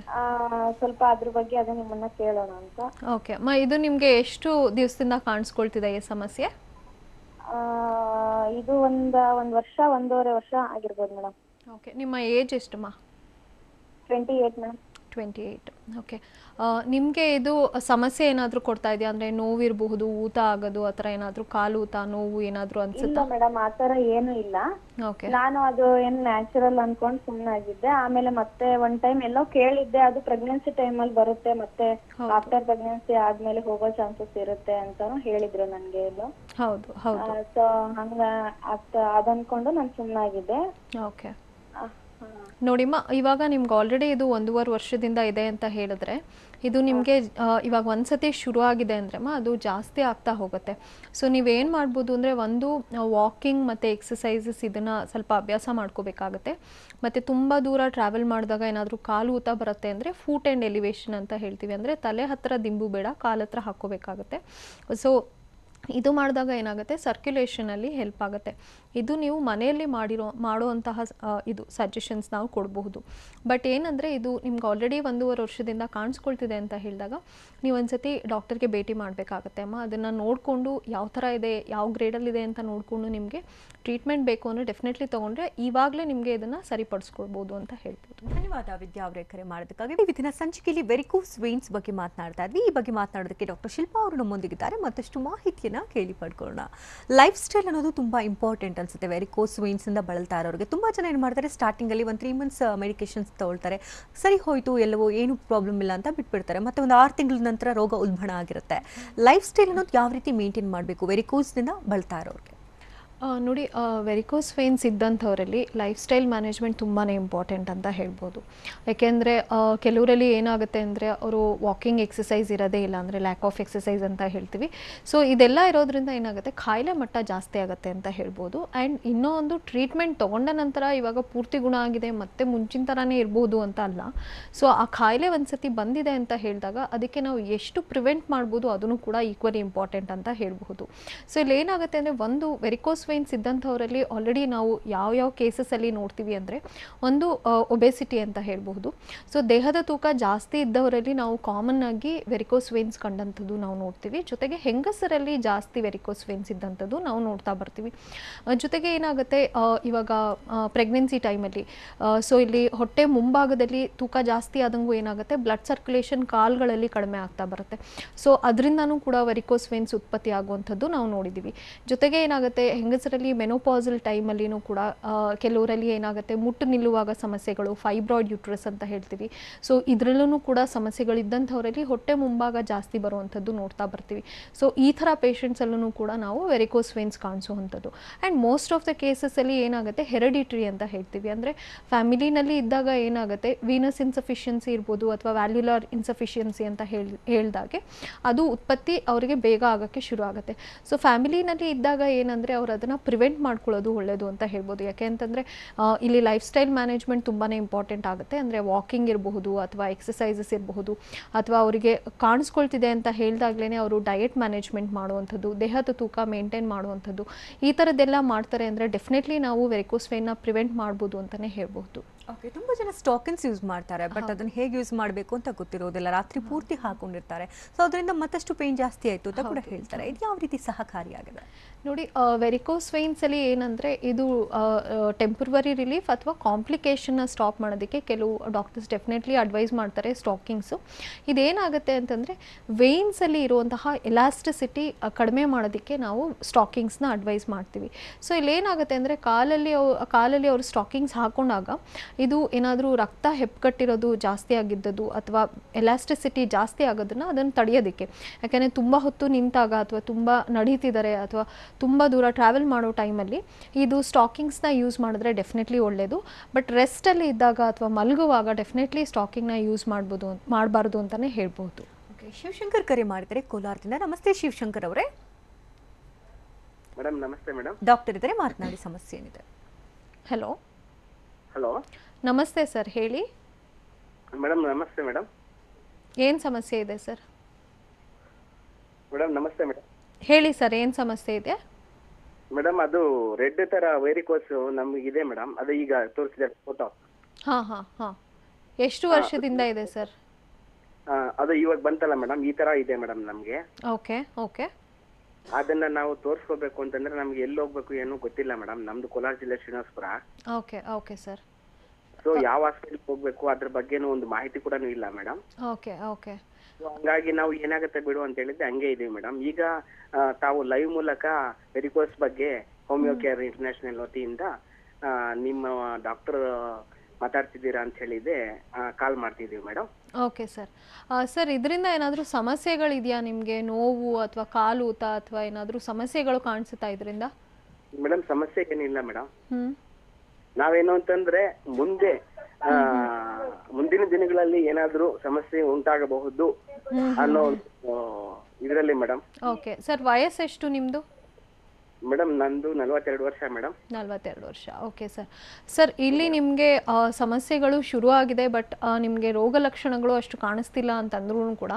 Speaker 3: ಸ್ವಲ್ಪ ಅದ್ರ ಬಗ್ಗೆ ಅದೇ ನಿಮ್ಮನ್ನ ಕೇಳೋಣ ಅಂತ.
Speaker 2: ಓಕೆ ಮಾ, ಇದು ನಿಮ್ಗೆ ಎಷ್ಟು ದಿವಸದಿಂದ ಕಾಣಿಸ್ಕೊಳ್ತಿದೆ ಈ ಸಮಸ್ಯೆ?
Speaker 3: ಇದು ಒಂದ್ ವರ್ಷ, 1.5 ವರ್ಷ ಆಗಿರ್ಬೋದು ಮೇಡಮ್.
Speaker 2: ಓಕೆ, ನಿಮ್ಮ ಏಜ್ ಎಷ್ಟು ಮಾ?
Speaker 3: 28 ಮೇಡಮ್.
Speaker 2: 28. ಓಕೆ. ನಿಮಗೆ ಇದು ಸಮಸ್ಯೆ ಏನಾದರೂ ಕೊಡ್ತಾ ಇದೆಯಾ? ಅಂದರೆ ನೋವಿರಬಹುದು, ಊತ ಆಗೋದು ಆ ಥರ ಏನಾದರೂ, ಕಾಲು ಊತ ನೋವು ಏನಾದರೂ ಅನ್ಸುತ್ತಾ?
Speaker 3: ಇಲ್ಲ ಮೇಡಮ್, ಆ ಥರ ಏನೂ ಇಲ್ಲ.
Speaker 2: ಓಕೆ.
Speaker 3: ನಾನು ಅದು ಏನು ನ್ಯಾಚುರಲ್ ಅನ್ಕೊಂಡು ಸುಮ್ಮನಾಗಿದ್ದೆ. ಆಮೇಲೆ ಮತ್ತೆ ಒನ್ ಟೈಮ್ ಎಲ್ಲೋ ಕೇಳಿದ್ದೆ, ಅದು ಪ್ರೆಗ್ನೆನ್ಸಿ ಟೈಮಲ್ಲಿ ಬರುತ್ತೆ, ಮತ್ತೆ ಆಫ್ಟರ್ ಪ್ರೆಗ್ನೆನ್ಸಿ ಆದ್ಮೇಲೆ ಹೋಗೋ ಚಾನ್ಸಸ್ ಇರುತ್ತೆ ಅಂತಾನು ಹೇಳಿದ್ರು ನನಗೆ ಎಲ್ಲೋ.
Speaker 2: ಹೌದು ಹೌದು.
Speaker 3: ಸೊ ಹಂಗ ಅದನ್ಕೊಂಡು ನಾನು ಸುಮ್ಮನಾಗಿದ್ದೆ.
Speaker 2: ಓಕೆ. ನೋಡಿಮ್ಮ, ಇವಾಗ ನಿಮ್ಗೆ ಆಲ್ರೆಡಿ ಇದು 1.5 ವರ್ಷದಿಂದ ಇದೆ ಅಂತ ಹೇಳಿದ್ರೆ, ಇದು ನಿಮಗೆ ಇವಾಗ ಒಂದ್ಸತಿ ಶುರು ಆಗಿದೆ ಅಂದ್ರಮ್ಮ ಅದು ಜಾಸ್ತಿ ಆಗ್ತಾ ಹೋಗುತ್ತೆ. ಸೊ ನೀವೇನು ಮಾಡ್ಬೋದು ಅಂದರೆ, ಒಂದು ವಾಕಿಂಗ್ ಮತ್ತು ಎಕ್ಸಸೈಸಸ್ ಇದನ್ನು ಸ್ವಲ್ಪ ಅಭ್ಯಾಸ ಮಾಡ್ಕೋಬೇಕಾಗತ್ತೆ. ಮತ್ತು ತುಂಬ ದೂರ ಟ್ರಾವೆಲ್ ಮಾಡಿದಾಗ ಏನಾದರೂ ಕಾಲು ಊತ ಬರುತ್ತೆ ಅಂದರೆ ಫೂಟ್ ಆ್ಯಂಡ್ ಎಲಿವೇಶನ್ ಅಂತ ಹೇಳ್ತೀವಿ, ಅಂದರೆ ತಲೆ ಹತ್ತಿರ ದಿಂಬು ಬೇಡ, ಕಾಲು ಹತ್ರ ಹಾಕ್ಕೋಬೇಕಾಗತ್ತೆ. ಸೊ ಇದು ಮಾಡಿದಾಗ ಏನಾಗುತ್ತೆ, ಸರ್ಕ್ಯುಲೇಷನಲ್ಲಿ ಹೆಲ್ಪ್ ಆಗುತ್ತೆ. ಇದು ನೀವು ಮನೆಯಲ್ಲಿ ಮಾಡುವಂತಹ ಇದು ಸಜೆಷನ್ಸ್ ನಾವು ಕೊಡಬಹುದು. ಬಟ್ ಏನಂದರೆ, ಇದು ನಿಮ್ಗೆ ಆಲ್ರೆಡಿ 1.5 ವರ್ಷದಿಂದ ಕಾಣಿಸ್ಕೊಳ್ತಿದೆ ಅಂತ ಹೇಳಿದಾಗ ನೀವು ಒಂದ್ಸತಿ ಡಾಕ್ಟರ್ಗೆ ಭೇಟಿ ಮಾಡಬೇಕಾಗತ್ತೆ ಅಮ್ಮ. ಅದನ್ನು ನೋಡಿಕೊಂಡು ಯಾವ ಥರ ಇದೆ, ಯಾವ ಗ್ರೇಡಲ್ಲಿದೆ ಅಂತ ನೋಡಿಕೊಂಡು ನಿಮಗೆ ಟ್ರೀಟ್ಮೆಂಟ್ ಬೇಕು ಅಂದರೆ ಡೆಫಿನೆಟ್ಲಿ ತೊಗೊಂಡ್ರೆ ಇವಾಗಲೇ ನಿಮಗೆ ಇದನ್ನು ಸರಿಪಡಿಸ್ಕೊಳ್ಬೋದು ಅಂತ ಹೇಳ್ಬೋದು.
Speaker 1: ಧನ್ಯವಾದ ವಿದ್ಯಾ ಅವರೇ ಕರೆ ಮಾಡೋದಕ್ಕಾಗಿ. ವಿವಿಧ ಸಂಚಿಕೆಯಲ್ಲಿ ವೆರಿಕೋಸ್ ವೇನ್ಸ್ ಬಗ್ಗೆ ಮಾತನಾಡ್ತಾ ಇದ್ವಿ. ಈ ಬಗ್ಗೆ ಮಾತನಾಡೋದಕ್ಕೆ ಡಾಕ್ಟರ್ ಶಿಲ್ಪಾ ಅವರು ನಮ್ಮೊಂದಿಗಿದ್ದಾರೆ. ಮತ್ತಷ್ಟು ಮಾಹಿತಿಯನ್ನು ಕೇಳಿ ಪಡ್ಕೊಳ್ಳೋಣ. ಲೈಫ್ ಸ್ಟೈಲ್ ಅನ್ನೋದು ತುಂಬ ಇಂಪಾರ್ಟೆಂಟ್ ಅನ್ಸುತ್ತೆ. ವೆರಿಕೋಸ್ ವೇನ್ಸಿಂದ ಬಳಲ್ತಾ ಇರೋರಿಗೆ ತುಂಬ ಜನ ಏನು ಮಾಡ್ತಾರೆ, ಸ್ಟಾರ್ಟಿಂಗಲ್ಲಿ 3 ಮಂತ್ಸ್ ಮೆಡಿಕೇಶನ್ಸ್ ತೊಗೊಳ್ತಾರೆ, ಸರಿ ಹೋಯಿತು ಎಲ್ಲವೋ ಏನು ಪ್ರಾಬ್ಲಮ್ ಇಲ್ಲ ಅಂತ ಬಿಟ್ಬಿಡ್ತಾರೆ. ಮತ್ತೆ ಒಂದು 6 ತಿಂಗಳ ನಂತರ ರೋಗ ಉಲ್ಬಣ ಆಗಿರುತ್ತೆ. ಲೈಫ್ ಸ್ಟೈಲ್ ಅನ್ನೋದು ಯಾವ ರೀತಿ ಮೇಂಟೈನ್ ಮಾಡಬೇಕು ವೆರಿಕೋಸ್ನಿಂದ ಬಳಲ್ತಾ ಇರೋರಿಗೆ?
Speaker 2: ನೋಡಿ ವೆರಿಕೋಸ್ ವೇನ್ಸ್ ಇದ್ದಂಥವರಲ್ಲಿ ಲೈಫ್ ಸ್ಟೈಲ್ ಮ್ಯಾನೇಜ್ಮೆಂಟ್ ತುಂಬಾ ಇಂಪಾರ್ಟೆಂಟ್ ಅಂತ ಹೇಳ್ಬೋದು. ಯಾಕೆಂದರೆ ಕೆಲವರಲ್ಲಿ ಏನಾಗುತ್ತೆ ಅಂದರೆ ಅವರು ವಾಕಿಂಗ್ ಎಕ್ಸಸೈಸ್ ಇರೋದೇ ಇಲ್ಲ, ಅಂದರೆ ಲ್ಯಾಕ್ ಆಫ್ ಎಕ್ಸಸೈಸ್ ಅಂತ ಹೇಳ್ತೀವಿ. ಸೊ ಇದೆಲ್ಲ ಇರೋದ್ರಿಂದ ಏನಾಗುತ್ತೆ, ಕಾಯಿಲೆ ಮಟ್ಟ ಜಾಸ್ತಿ ಆಗುತ್ತೆ ಅಂತ ಹೇಳ್ಬೋದು. ಆ್ಯಂಡ್ ಇನ್ನೂ ಒಂದು ಟ್ರೀಟ್ಮೆಂಟ್ ತೊಗೊಂಡ ನಂತರ ಇವಾಗ ಪೂರ್ತಿ ಗುಣ ಆಗಿದೆ ಮತ್ತೆ ಮುಂಚಿನ ಥರನೇ ಇರ್ಬೋದು ಅಂತ ಅಲ್ಲ. ಸೊ ಆ ಕಾಯಿಲೆ ಒಂದು ಸತಿ ಬಂದಿದೆ ಅಂತ ಹೇಳಿದಾಗ ಅದಕ್ಕೆ ನಾವು ಎಷ್ಟು ಪ್ರಿವೆಂಟ್ ಮಾಡ್ಬೋದು ಅದನ್ನು ಕೂಡ ಈಕ್ವಲಿ ಇಂಪಾರ್ಟೆಂಟ್ ಅಂತ ಹೇಳ್ಬೋದು. ಸೊ ಇಲ್ಲಿ ಏನಾಗುತ್ತೆ ಅಂದರೆ, ಒಂದು ವೆರಿಕೋಸ್ ವೇನ್ಸ್ ಇದ್ದಂಥವರಲ್ಲಿ ಆಲ್ರೆಡಿ ನಾವು ಯಾವ ಕೇಸಸಲ್ಲಿ ನೋಡ್ತೀವಿ ಅಂದರೆ, ಒಂದು ಒಬೆಸಿಟಿ ಅಂತ ಹೇಳ್ಬಹುದು. ಸೊ ದೇಹದ ತೂಕ ಜಾಸ್ತಿ ಇದ್ದವರಲ್ಲಿ ನಾವು ಕಾಮನ್ ಆಗಿ ವೆರಿಕೋಸ್ ವೇನ್ಸ್ ಕಂಡಂಥದ್ದು ನಾವು ನೋಡ್ತೀವಿ. ಜೊತೆಗೆ ಹೆಂಗಸರಲ್ಲಿ ಜಾಸ್ತಿ ವೆರಿಕೋಸ್ ವೇನ್ಸ್ ಇದ್ದಂಥದ್ದು ನಾವು ನೋಡ್ತಾ ಬರ್ತೀವಿ. ಜೊತೆಗೆ ಏನಾಗುತ್ತೆ, ಇವಾಗ ಪ್ರೆಗ್ನೆನ್ಸಿ ಟೈಮಲ್ಲಿ ಸೊ ಇಲ್ಲಿ ಹೊಟ್ಟೆ ಮುಂಭಾಗದಲ್ಲಿ ತೂಕ ಜಾಸ್ತಿ ಆದಂಗೂ ಏನಾಗುತ್ತೆ, ಬ್ಲಡ್ ಸರ್ಕ್ಯುಲೇಷನ್ ಕಾಲ್ಗಳಲ್ಲಿ ಕಡಿಮೆ ಆಗ್ತಾ ಬರುತ್ತೆ. ಸೊ ಅದರಿಂದನೂ ಕೂಡ ವೆರಿಕೋಸ್ ವೇನ್ಸ್ ಉತ್ಪತ್ತಿ ಆಗುವಂಥದ್ದು ನಾವು ನೋಡಿದ್ದೀವಿ. ಜೊತೆಗೆ ಏನಾಗುತ್ತೆ, ಹೆಂಗಸರಲ್ಲಿ ಮೆನೋಪಾಸಲ್ ಟೈಮಲ್ಲಿನೂ ಕೂಡ ಕೆಲವರಲ್ಲಿ ಏನಾಗುತ್ತೆ, ಮುಟ್ಟು ನಿಲ್ಲುವಾಗ ಸಮಸ್ಯೆಗಳು, ಫೈಬ್ರಾಯ್ಡ್ ಯೂಟ್ರಸ್ ಅಂತ ಹೇಳ್ತೀವಿ. ಸೊ ಇದರಲ್ಲೂ ಕೂಡ ಸಮಸ್ಯೆಗಳಿದ್ದಂಥವರಲ್ಲಿ ಹೊಟ್ಟೆ ಮುಂಭಾಗ ಜಾಸ್ತಿ ಬರುವಂಥದ್ದು ನೋಡ್ತಾ ಬರ್ತೀವಿ. ಸೊ ಈ ಥರ ಪೇಷಂಟ್ಸಲ್ಲೂ ಕೂಡ ನಾವು ವೆರಿಕೋಸ್ ವೇನ್ಸ್ ಕಾಣಿಸುವಂಥದ್ದು. ಆ್ಯಂಡ್ ಮೋಸ್ಟ್ ಆಫ್ ದ ಕೇಸಸಲ್ಲಿ ಏನಾಗುತ್ತೆ, ಹೆರಿಡಿಟ್ರಿ ಅಂತ ಹೇಳ್ತೀವಿ. ಅಂದರೆ ಫ್ಯಾಮಿಲಿನಲ್ಲಿ ಇದ್ದಾಗ ಏನಾಗುತ್ತೆ, ವೀನಸ್ ಇನ್ಸಫಿಷಿಯನ್ಸಿ ಇರ್ಬೋದು ಅಥವಾ ವ್ಯಾಲ್ಯುಲರ್ ಇನ್ಸಫಿಷಿಯನ್ಸಿ ಅಂತ ಹೇಳಿದಾಗೆ ಅದು ಉತ್ಪತ್ತಿ ಅವರಿಗೆ ಬೇಗ ಆಗೋಕ್ಕೆ ಶುರು ಆಗುತ್ತೆ. ಸೊ ಫ್ಯಾಮಿಲಿನಲ್ಲಿ ಇದ್ದಾಗ ಏನಂದರೆ ಅವ್ರು ಅದನ್ನು ಪ್ರಿವೆಂಟ್ ಮಾಡ್ಕೊಳ್ಳೋದು ಒಳ್ಳೆಯದು ಅಂತ ಹೇಳ್ಬೋದು. ಯಾಕೆ ಅಂತಂದರೆ ಇಲ್ಲಿ ಲೈಫ್ ಸ್ಟೈಲ್ ಮ್ಯಾನೇಜ್ಮೆಂಟ್ ತುಂಬಾ ಇಂಪಾರ್ಟೆಂಟ್ ಆಗುತ್ತೆ. ಅಂದರೆ ವಾಕಿಂಗ್ ಇರಬಹುದು ಅಥವಾ ಎಕ್ಸಸೈಸಸ್ ಇರಬಹುದು, ಅಥವಾ ಅವರಿಗೆ ಕಾಣಿಸ್ಕೊಳ್ತಿದೆ ಅಂತ ಹೇಳಿದಾಗಲೇ ಅವರು ಡಯಟ್ ಮ್ಯಾನೇಜ್ಮೆಂಟ್ ಮಾಡುವಂಥದ್ದು, ದೇಹದ ತೂಕ ಮೇಂಟೈನ್ ಮಾಡುವಂಥದ್ದು, ಈ ಥರದ್ದೆಲ್ಲ ಮಾಡ್ತಾರೆ ಅಂದರೆ ಡೆಫಿನೆಟ್ಲಿ ನಾವು ವೆರಿಕೋಸ್ ವೇನ್ನ ಪ್ರಿವೆಂಟ್ ಮಾಡ್ಬೋದು ಅಂತಲೇ ಹೇಳ್ಬೋದು.
Speaker 1: ಓಕೆ, ತುಂಬ ಜನ ಸ್ಟಾಕಿನ್ಸ್ ಯೂಸ್ ಮಾಡ್ತಾರೆ, ಬಟ್ ಅದನ್ನು ಹೇಗೆ ಯೂಸ್ ಮಾಡಬೇಕು ಅಂತ ಗೊತ್ತಿರೋದಿಲ್ಲ. ರಾತ್ರಿ ಪೂರ್ತಿ ಹಾಕೊಂಡಿರ್ತಾರೆ. ಸೊ ಅದರಿಂದ ಮತ್ತಷ್ಟು ಪೇನ್ ಜಾಸ್ತಿ ಆಯಿತು ಅಂತ ಕೂಡ ಹೇಳ್ತಾರೆ. ಇದು ಯಾವ ರೀತಿ ಸಹಕಾರಿಯಾಗಿದೆ?
Speaker 2: ನೋಡಿ, ವೆರಿಕೋಸ್ ವೇನ್ಸಲ್ಲಿ ಏನಂದರೆ, ಇದು ಟೆಂಪ್ರವರಿ ರಿಲೀಫ್ ಅಥವಾ ಕಾಂಪ್ಲಿಕೇಶನ್ನ ಸ್ಟಾಪ್ ಮಾಡೋದಕ್ಕೆ ಕೆಲವು ಡಾಕ್ಟರ್ಸ್ ಡೆಫಿನೆಟ್ಲಿ ಅಡ್ವೈಸ್ ಮಾಡ್ತಾರೆ ಸ್ಟಾಕಿಂಗ್ಸು. ಇದೇನಾಗುತ್ತೆ ಅಂತಂದರೆ, ವೇನ್ಸಲ್ಲಿ ಇರುವಂತಹ ಎಲಾಸ್ಟಿಸಿಟಿ ಕಡಿಮೆ ಮಾಡೋದಕ್ಕೆ ನಾವು ಸ್ಟಾಕಿಂಗ್ಸ್ನ ಅಡ್ವೈಸ್ ಮಾಡ್ತೀವಿ. ಸೊ ಇಲ್ಲೇನಾಗುತ್ತೆ ಅಂದರೆ, ಕಾಲಲ್ಲಿ ಅವರು ಸ್ಟಾಕಿಂಗ್ಸ್ ಹಾಕೊಂಡಾಗ ಇದು ಏನಾದರೂ ರಕ್ತ ಹೆಪ್ಪುಗಟ್ಟಿರೋದು ಜಾಸ್ತಿ ಆಗಿದ್ದದು ಅಥವಾ ಎಲಾಸ್ಟಿಸಿಟಿ ಜಾಸ್ತಿ ಆಗೋದನ್ನು ಅದನ್ನು ತಡೆಯೋದಕ್ಕೆ, ಯಾಕೆಂದರೆ ತುಂಬ ಹೊತ್ತು ನಿಂತಾಗ ಅಥವಾ ತುಂಬ ನಡೀತಿದ್ದಾರೆ ಅಥವಾ ತುಂಬ ದೂರ ಟ್ರಾವೆಲ್ ಮಾಡೋ ಟೈಮಲ್ಲಿ ಇದು ಸ್ಟಾಕಿಂಗ್ಸ್ನ ಯೂಸ್ ಮಾಡಿದ್ರೆ ಡೆಫಿನೆಟ್ಲಿ ಒಳ್ಳೆಯದು. ಬಟ್ ರೆಸ್ಟಲ್ಲಿ ಇದ್ದಾಗ ಅಥವಾ ಮಲಗುವಾಗ ಡೆಫಿನೆಟ್ಲಿ ಸ್ಟಾಕಿಂಗ್ನ ಯೂಸ್ ಮಾಡಬಾರ್ದು ಅಂತಲೇ ಹೇಳ್ಬೋದು.
Speaker 1: ಓಕೆ, ಶಿವಶಂಕರ್ ಕರೆ ಮಾಡಿದರೆ ಕೋಲಾರದಿಂದ. ನಮಸ್ತೆ ಶಿವಶಂಕರ್ ಅವರೇ.
Speaker 4: ಮೇಡಮ್ ನಮಸ್ತೆ ಮೇಡಮ್.
Speaker 1: ಡಾಕ್ಟರ್ ಇದ್ದಾರೆ, ಮಾತನಾಡಿ. ಸಮಸ್ಯೆ ಏನಿದೆ?
Speaker 2: ಹಲೋ
Speaker 4: ಹಲೋ,
Speaker 2: ನಮಸ್ತೆ ಸರ್, ಹೇಳಿ.
Speaker 4: ಮೇಡಮ್ ನಮಸ್ತೆ ಮೇಡಮ್.
Speaker 2: ಏನು ಸಮಸ್ಯೆ ಇದೆ ಸರ್?
Speaker 4: ಮೇಡಮ್ ನಮಸ್ತೆ ಮೇಡಮ್.
Speaker 2: ಹೇಳಿ ಸರ್, ಏನು ಸಮಸ್ಯೆ ಇದೆ?
Speaker 4: ಮೇಡಮ್ ಅದು ರೆಡ್ ತರ ವೇರಿಕೋಸ್ ನಮಗಿದೆ ಮೇಡಮ್. ಅದು ಈಗ ತೋರಿಸಿದೆ ಫೋಟೋ.
Speaker 2: ಹಾಂ. ಎಷ್ಟು ವರ್ಷದಿಂದ ಇದೆ ಸರ್?
Speaker 4: ಅದು ಇವಾಗ ಬಂತಲ್ಲ ಮೇಡಮ್, ಈ ತರ ಇದೆ ಮೇಡಮ್ ನಮ್ಗೆ.
Speaker 2: ಓಕೆ.
Speaker 4: ಅದನ್ನ ನಾವು ತೋರಿಸ್ಕೋಬೇಕು ಅಂತಂದ್ರೆ ನಮ್ಗೆ ಎಲ್ಲಿ ಹೋಗ್ಬೇಕು ಏನೂ ಗೊತ್ತಿಲ್ಲ ಮೇಡಮ್. ನಮ್ದು ಕೋಲಾರ ಜಿಲ್ಲೆ ಶ್ರೀನಿವಾಸಪುರ.
Speaker 2: Okay sir.
Speaker 4: ಸೊ ಯಾವ ಹಾಸ್ಪಿಟಲ್ ಹೋಗ್ಬೇಕು ಅದ್ರ ಬಗ್ಗೆನೂ ಒಂದು ಮಾಹಿತಿ ಕೂಡ ಇಲ್ಲ ಮೇಡಮ್.
Speaker 2: ಓಕೆ.
Speaker 4: ಸೊ ಹಂಗಾಗಿ ನಾವು ಏನಾಗುತ್ತೆ ಬಿಡು ಅಂತ ಹೇಳಿದ್ರೆ ಹಂಗೆ ಇದೀವಿ ಮೇಡಮ್. ಈಗ ತಾವು ಲೈವ್ ಮೂಲಕ ವೆರಿಕೋಸ್ ಬಗ್ಗೆ ಹೋಮಿಯೋ ಕೇರ್ ಇಂಟರ್ನ್ಯಾಷನಲ್ ವತಿಯಿಂದ ನಿಮ್ಮ ಡಾಕ್ಟರ್ ಮಾತಾಡ್ತಿದ್ದೀರಾ ಅಂತ ಹೇಳಿದೆ ಕಾಲ್ ಮಾಡ್ತಿದ್ದೀವಿ ಮೇಡಮ್.
Speaker 2: ಓಕೆ ಸರ್, ಇದರಿಂದ ಏನಾದರೂ ಸಮಸ್ಯೆಗಳಿದೆಯಾ ನಿಮಗೆ? ನೋವು ಅಥವಾ ಕಾಲು ಊತ ಅಥವಾ ಏನಾದರೂ ಸಮಸ್ಯೆಗಳು ಕಾಣಿಸುತ್ತಾ ಇದರಿಂದ?
Speaker 4: ಮೇಡಮ್ ಸಮಸ್ಯೆ ಏನಿಲ್ಲ ಮೇಡಮ್. ನಾವೇನು ಅಂತಂದ್ರೆ ಮುಂದಿನ ದಿನಗಳಲ್ಲಿ ಏನಾದ್ರೂ ಸಮಸ್ಯೆ ಉಂಟಾಗಬಹುದು ಅನ್ನೋ ಇದರಲ್ಲಿ ಮೇಡಮ್.
Speaker 2: ಓಕೆ ಸರ್, ವಯಸ್ಸೆಷ್ಟು ನಿಮ್ಮದು?
Speaker 4: ಮೇಡಮ್ ನಂದು 42 ವರ್ಷ ಮೇಡಮ್.
Speaker 2: 42 ವರ್ಷ. ಓಕೆ ಸರ್, ಇಲ್ಲಿ ನಿಮಗೆ ಸಮಸ್ಯೆಗಳು ಶುರು ಆಗಿದೆ, ಬಟ್ ನಿಮಗೆ ರೋಗ ಲಕ್ಷಣಗಳು ಅಷ್ಟು ಕಾಣಿಸ್ತಿಲ್ಲ ಅಂತಂದ್ರೂ ಕೂಡ